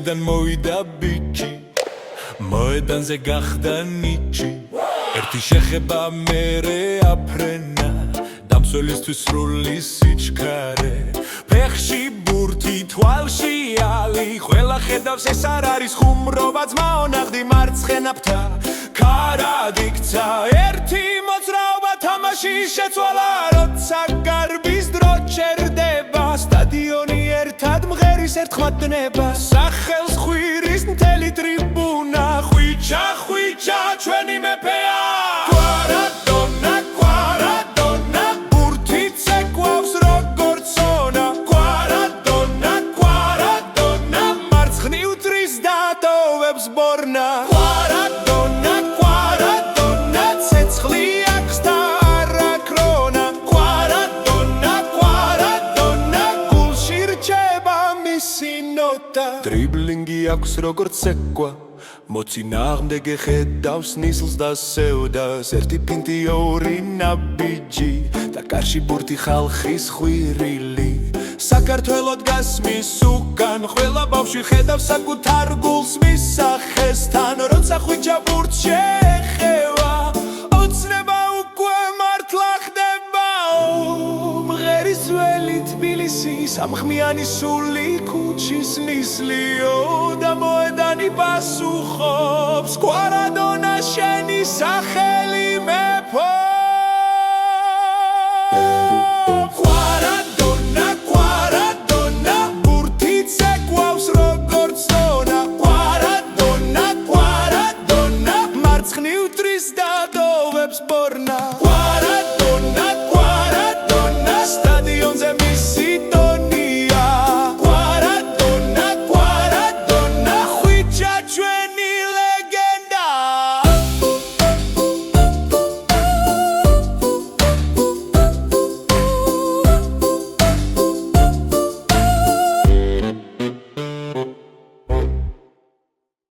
მოედან მოვიდა ბიჭი მოედანზე გახდა ნიჭი ერთი შეხება მერე აფრენა დამცველისთვის სრული სიჩქარე ფეხში ბურთი თვალში ალი ყველა ხედავს ეს არ არის ხუმრობა ძმაო ნახდი მარცხენაფთა ქარადიქცა ერთი მოძრაობა თამაში შეცვალა როცა გარბის დრო ჩერდება სტადიონი ერთად მღერის ერთხმად დნება სახელს ხვირის მთელი ტრიბუნა ხვიჩა ხვიჩა ჩვენი მეფეა დრიბლინგი აქვს როგორც ეკვა მოწინააღმდეგე ხედავს ნისლს და სევდას ერთი ფინტი ორი ნაბიჯი და კარში ბურთი ხალხის ხვირილი საქართველო დგას მის უკან ყველა ბავშვი ხედავს საკუთარ გულს მის სახესთან როცა ხვიჩა ბურთს შეეხება ოცნება უკვე მართლა ხდება მღერის ველი თბილისი სამხმიანი სული ქუჩის ნისლიო და მოედანი პასუხობს კვარადონა შენ